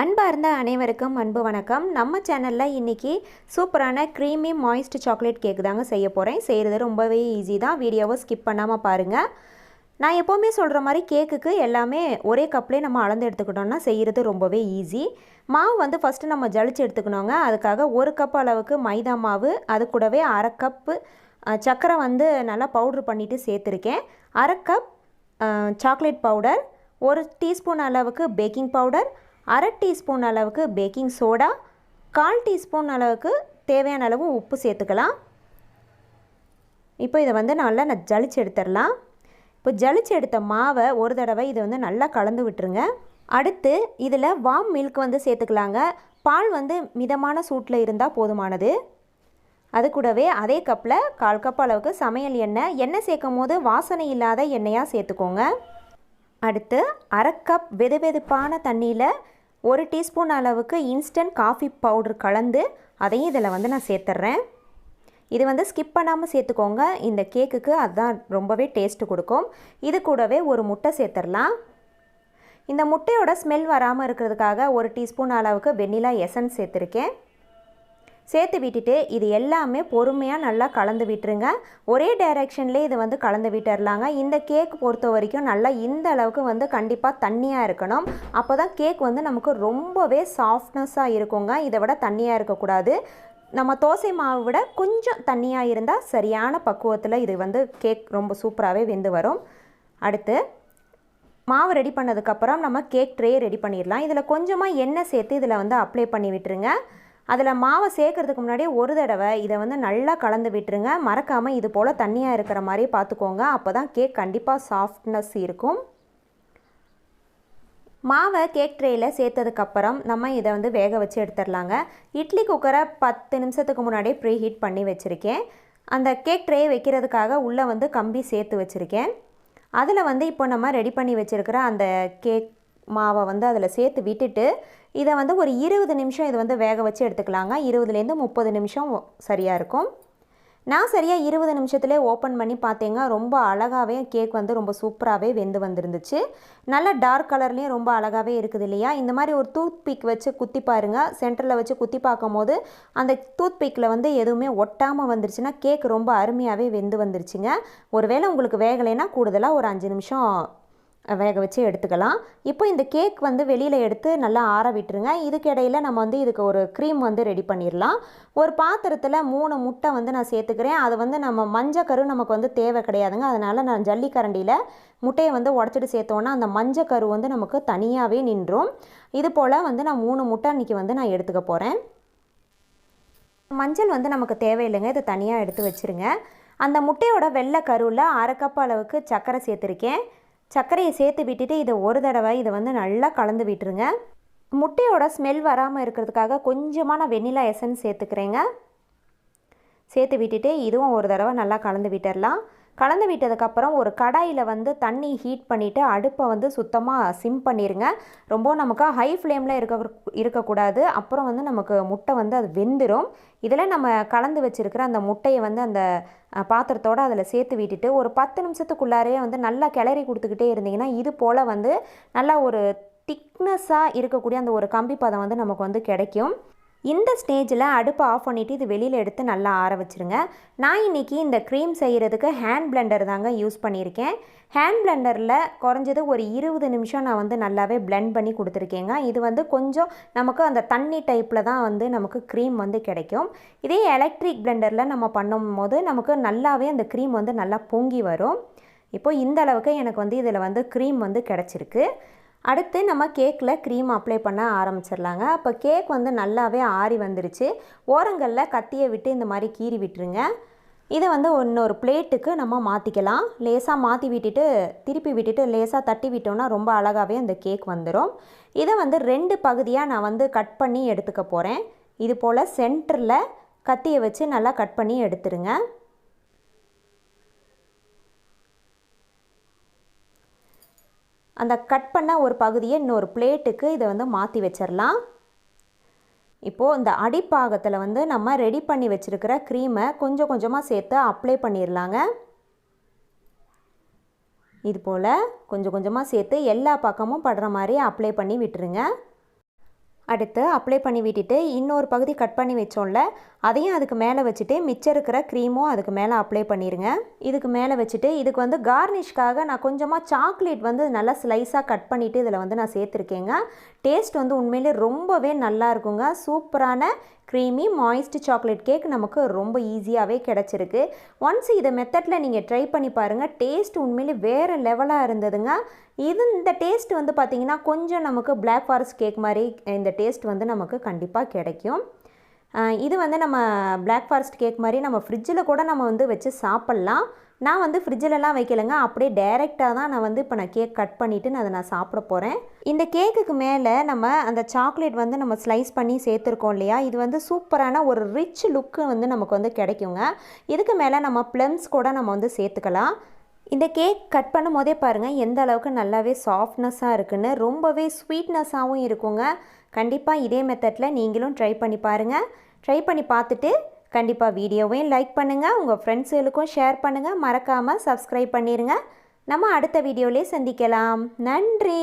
அன்பார்ந்த அனைவருக்கும் அன்பு வணக்கம். நம்ம சேனலில் இன்றைக்கி சூப்பரான க்ரீமி மாய்ஸ்ட் சாக்லேட் கேக் தாங்க செய்ய போகிறேன். செய்கிறது ரொம்பவே ஈஸி தான். வீடியோவை ஸ்கிப் பண்ணாமல் பாருங்கள். நான் எப்போவுமே சொல்கிற மாதிரி கேக்குக்கு எல்லாமே ஒரே கப்லேயே நம்ம அளந்து எடுத்துக்கிட்டோம்னா செய்கிறது ரொம்பவே ஈஸி. மாவு வந்து ஃபஸ்ட்டு நம்ம ஜலிச்சு எடுத்துக்கணுங்க. அதுக்காக 1 கப் அளவுக்கு மைதா மாவு, அது கூடவே 1/2 கப்பு சர்க்கரை வந்து நல்லா பவுட்ரு பண்ணிவிட்டு சேர்த்துருக்கேன். 1/2 கப் சாக்லேட் பவுடர், 1 டீஸ்பூன் அளவுக்கு பேக்கிங் பவுடர், 1/2 டீஸ்பூன் அளவுக்கு பேக்கிங் சோடா, 1/4 டீஸ்பூன் அளவுக்கு தேவையான அளவு உப்பு சேர்த்துக்கலாம். இப்போ இதை வந்து நல்லா ஜலிச்சு எடுத்துடலாம். இப்போ ஜலிச்சு எடுத்த மாவை ஒரு தடவை இதை வந்து நல்லா கலந்து விட்டுருங்க. அடுத்து இதில் வார்ம் மில்க் வந்து சேர்த்துக்கலாங்க. பால் வந்து மிதமான சூட்டில் இருந்தால் போதுமானது. அது கூடவே அதே கப்பில் 1/4 கப் அளவுக்கு சமையல் எண்ணெய் சேர்க்கும் போது வாசனை இல்லாத எண்ணெயாக சேர்த்துக்கோங்க. அடுத்து 1/2 கப் வெதுவெதுப்பான தண்ணியில் 1 டீஸ்பூன் அளவுக்கு இன்ஸ்டன்ட் காஃபி பவுடர் கலந்து அதையும் இதில் வந்து நான் சேர்த்துட்றேன். இது வந்து ஸ்கிப் பண்ணாமல் சேர்த்துக்கோங்க. இந்த கேக்குக்கு அதுதான் ரொம்பவே டேஸ்ட்டு கொடுக்கும். இது கூடவே ஒரு முட்டை சேர்த்துடலாம். இந்த முட்டையோட ஸ்மெல் வராமல் இருக்கிறதுக்காக 1 டீஸ்பூன் அளவுக்கு வெண்ணிலா எசன்ஸ் சேர்த்துருக்கேன். சேர்த்து விட்டுட்டு இது எல்லாமே பொறுமையாக நல்லா கலந்து விட்டுருங்க. ஒரே டைரெக்ஷன்லேயே இது வந்து கலந்து விட்டுடலாங்க. இந்த கேக் பொறுத்த வரைக்கும் நல்லா இந்த அளவுக்கு வந்து கண்டிப்பாக தண்ணியாக இருக்கணும். அப்போ தான் கேக் வந்து நமக்கு ரொம்பவே சாஃப்ட்னஸாக இருக்குங்க. இதை விட தண்ணியாக இருக்கக்கூடாது. நம்ம தோசை மாவை விட கொஞ்சம் தண்ணியாக இருந்தால் சரியான பக்குவத்தில் இது வந்து கேக் ரொம்ப சூப்பராகவே வெந்து வரும். அடுத்து மாவு ரெடி பண்ணதுக்கப்புறம் நம்ம கேக் ட்ரே ரெடி பண்ணிடலாம். இதில் கொஞ்சமாக எண்ணெய் சேர்த்து இதில் வந்து அப்ளை பண்ணி விட்டுருங்க. அதில் மாவை சேர்க்கறதுக்கு முன்னாடி ஒரு தடவை இதை வந்து நல்லா கலந்து விட்டுருங்க. மறக்காமல் இது போல் தண்ணியாக இருக்கிற மாதிரி பார்த்துக்கோங்க. அப்போ தான் கேக் கண்டிப்பாக சாஃப்ட்னஸ் இருக்கும். மாவை கேக் ட்ரேயில் சேர்த்ததுக்கப்புறம் நம்ம இதை வந்து வேக வச்சு எடுத்துடலாங்க. இட்லி குக்கரை 10 நிமிஷத்துக்கு முன்னாடியே ப்ரீ ஹீட் பண்ணி வச்சுருக்கேன். அந்த கேக் ட்ரே வைக்கிறதுக்காக உள்ளே வந்து கம்பி சேர்த்து வச்சுருக்கேன். அதில் வந்து இப்போ நம்ம ரெடி பண்ணி வச்சுருக்கிற அந்த கேக் மாவை வந்து அதில் சேர்த்து விட்டுட்டு இதை வந்து ஒரு 20 நிமிஷம் இது வந்து வேக வச்சு எடுத்துக்கலாங்க. 20லேருந்து 30 நிமிஷம் சரியாக இருக்கும். நான் சரியாக 20 நிமிஷத்துலேயே ஓப்பன் பண்ணி பார்த்தேங்க. ரொம்ப அழகாகவே கேக் வந்து ரொம்ப சூப்பராகவே வெந்து வந்துருந்துச்சு. நல்ல டார்க் கலர்லேயும் ரொம்ப அழகாகவே இருக்குது இல்லையா? இந்த மாதிரி ஒரு டூத் பிக் வச்சு குத்தி பாருங்கள். சென்டரில் வச்சு குத்தி பார்க்கும் போது அந்த டூத் பிக்கில் வந்து எதுவுமே ஒட்டாமல் வந்துருச்சுன்னா கேக் ரொம்ப அருமையாகவே வெந்து வந்துருச்சுங்க. ஒருவேளை உங்களுக்கு வேகலைன்னா கூடுதலாக ஒரு 5 நிமிஷம் வேக வச்சு எடுத்துக்கலாம். இப்போ இந்த கேக் வந்து வெளியில் எடுத்து நல்லா ஆற விட்டுருங்க. இதுக்கு இடையில் நம்ம வந்து இதுக்கு ஒரு க்ரீம் வந்து ரெடி பண்ணிடலாம். ஒரு பாத்திரத்தில் 3 முட்டை வந்து நான் சேர்த்துக்கிறேன். அது வந்து நம்ம மஞ்சக்கரு நமக்கு வந்து தேவை கிடையாதுங்க. அதனால் நான் ஜல்லிக்கரண்டியில் முட்டையை வந்து உடச்சிட்டு சேர்த்தோன்னா அந்த மஞ்சக்கரு வந்து நமக்கு தனியாகவே நின்றும். இது போல் வந்து நான் 3 முட்டை இன்றைக்கி வந்து நான் எடுத்துக்க போகிறேன். மஞ்சள் வந்து நமக்கு தேவையில்லைங்க. இதை தனியாக எடுத்து வச்சுருங்க. அந்த முட்டையோட வெள்ளை கருவில் 1/2 கப் அளவுக்கு சர்க்கரை சேர்த்துருக்கேன். சர்க்கரையை சேர்த்து விட்டுட்டு இதை ஒரு தடவை இதை வந்து நல்லா கலந்து விட்டுருங்க. முட்டையோட ஸ்மெல் வராமல் இருக்கிறதுக்காக கொஞ்சமாக நான் வெண்ணிலா எசன்ஸ் சேர்த்துக்கிறேங்க. சேர்த்து விட்டுட்டு இதுவும் ஒரு தடவை நல்லா கலந்து விட்டுடலாம். கலந்து விட்டதுக்கப்புறம் ஒரு கடாயில் வந்து தண்ணி ஹீட் பண்ணிவிட்டு அடுப்பை வந்து சுத்தமாக சிம் பண்ணிடுங்க. ரொம்ப நமக்கு ஹை ஃப்ளேமில் இருக்கக்கூடாது. அப்புறம் வந்து நமக்கு முட்டை வந்து அது வெந்துடும். இதில் நம்ம கலந்து வச்சுருக்கிற அந்த முட்டையை வந்து அந்த பாத்திரத்தோடு அதில் சேர்த்து விட்டுட்டு ஒரு 10 நிமிஷத்துக்குள்ளாரே வந்து நல்லா கிளறி கொடுத்துக்கிட்டே இருந்தீங்கன்னா இது போல் வந்து நல்லா ஒரு திக்னஸாக இருக்கக்கூடிய அந்த ஒரு கம்பி பதம் வந்து நமக்கு வந்து கிடைக்கும். இந்த ஸ்டேஜில் அடுப்பை ஆஃப் பண்ணிவிட்டு இது வெளியில் எடுத்து நல்லா ஆற வச்சுருங்க. நான் இன்றைக்கி இந்த க்ரீம் செய்கிறதுக்கு ஹேண்ட் பிளெண்டர் தாங்க யூஸ் பண்ணியிருக்கேன். ஹேண்ட் பிளெண்டரில் குறைஞ்சது ஒரு 20 நிமிஷம் நான் வந்து நல்லாவே பிளெண்ட் பண்ணி கொடுத்துருக்கேங்க. இது வந்து கொஞ்சம் நமக்கு அந்த தண்ணி டைப்பில் தான் வந்து நமக்கு க்ரீம் வந்து கிடைக்கும். இதே எலக்ட்ரிக் பிளெண்டரில் நம்ம பண்ணும்போது நமக்கு நல்லாவே அந்த க்ரீம் வந்து நல்லா பொங்கி வரும். இப்போது இந்த அளவுக்கு எனக்கு வந்து இதில் வந்து க்ரீம் வந்து கிடச்சிருக்கு. அடுத்து நம்ம கேக்கில் க்ரீம் அப்ளை பண்ண ஆரம்பிச்சிடலாங்க. அப்போ கேக் வந்து நல்லாவே ஆறி வந்துருச்சு. ஓரங்களில் கத்தியை விட்டு இந்த மாதிரி கீறி விட்டுருங்க. இதை வந்து இன்னொரு பிளேட்டுக்கு நம்ம மாற்றிக்கலாம். லேசாக மாற்றி விட்டுட்டு திருப்பி விட்டுட்டு லேசாக தட்டி விட்டோம்னா ரொம்ப அழகாகவே அந்த கேக் வந்துடும். இதை வந்து 2 பகுதியாக நான் வந்து கட் பண்ணி எடுத்துக்க போகிறேன். இது போல் சென்டரில் கத்தியை வச்சு நல்லா கட் பண்ணி எடுத்துருங்க. அந்த கட் பண்ண ஒரு பகுதியை இன்னொரு பிளேட்டுக்கு இதை வந்து மாற்றி வச்சிடலாம். இப்போது இந்த அடிப்பாகத்தில் வந்து நம்ம ரெடி பண்ணி வச்சுருக்கிற க்ரீமை கொஞ்சம் கொஞ்சமாக சேர்த்து அப்ளை பண்ணிடலாங்க. இது போல் கொஞ்சம் கொஞ்சமாக சேர்த்து எல்லா பக்கமும் படுற மாதிரி அப்ளை பண்ணி விட்டுருங்க. அடுத்து அப்ளை பண்ணி விட்டுட்டு இன்னொரு பகுதி கட் பண்ணி வச்சோம்ல அதையும் அதுக்கு மேலே வச்சுட்டு மிச்சம் இருக்கிற க்ரீமும் அதுக்கு மேலே அப்ளை பண்ணிடுங்க. இதுக்கு மேலே வச்சுட்டு இதுக்கு வந்து கார்னிஷ்காக நான் கொஞ்சமாக சாக்லேட் வந்து நல்லா ஸ்லைஸாக கட் பண்ணிவிட்டு இதில் வந்து நான் சேர்த்துருக்கேங்க. டேஸ்ட் வந்து உண்மையிலே ரொம்பவே நல்லா இருக்குங்க. சூப்பரான க்ரீமி மாய்ஸ்ட் சாக்லேட் கேக் நமக்கு ரொம்ப ஈஸியாகவே கிடச்சிருக்கு. ஒன்ஸ் இதை மெத்தடில் நீங்கள் ட்ரை பண்ணி பாருங்கள். டேஸ்ட் உண்மையிலே வேறு லெவலாக இருந்ததுங்க. இந்த டேஸ்ட் வந்து பார்த்திங்கன்னா கொஞ்சம் நமக்கு பிளாக் ஃபாரஸ்ட் கேக் மாதிரி இந்த டேஸ்ட் வந்து நமக்கு கண்டிப்பாக கிடைக்கும். இது வந்து நம்ம பிளாக் ஃபாரஸ்ட் கேக் மாதிரி நம்ம ஃப்ரிட்ஜில் கூட நம்ம வந்து வச்சு சாப்பிட்லாம். நான் வந்து ஃப்ரிட்ஜிலலாம் வைக்கலைங்க, அப்படியே டைரெக்டாக தான் நான் வந்து இப்போ நான் கேக் கட் பண்ணிவிட்டு நான் அதை நான் சாப்பிட போகிறேன். இந்த கேக்குக்கு மேலே நம்ம அந்த சாக்லேட் வந்து நம்ம ஸ்லைஸ் பண்ணி சேர்த்துருக்கோம் இல்லையா, இது வந்து சூப்பரான ஒரு ரிச் லுக்கு வந்து நமக்கு வந்து கிடைக்குங்க. இதுக்கு மேலே நம்ம ப்ளம்ஸ் கூட நம்ம வந்து சேர்த்துக்கலாம். இந்த கேக் கட் பண்ணும் போதே பாருங்கள் எந்த அளவுக்கு நல்லாவே சாஃப்ட்னஸாக இருக்குன்னு, ரொம்பவே ஸ்வீட்னஸாகவும் இருக்குங்க. கண்டிப்பாக இதே மெத்தடில் நீங்களும் ட்ரை பண்ணி பாருங்கள். ட்ரை பண்ணி பார்த்துட்டு கண்டிப்பாக வீடியோவையும் லைக் பண்ணுங்கள், உங்கள் ஃப்ரெண்ட்ஸுகளுக்கும் ஷேர் பண்ணுங்கள், மறக்காமல் சப்ஸ்கிரைப் பண்ணிடுங்க. நம்ம அடுத்த வீடியோவிலே சந்திக்கலாம். நன்றி.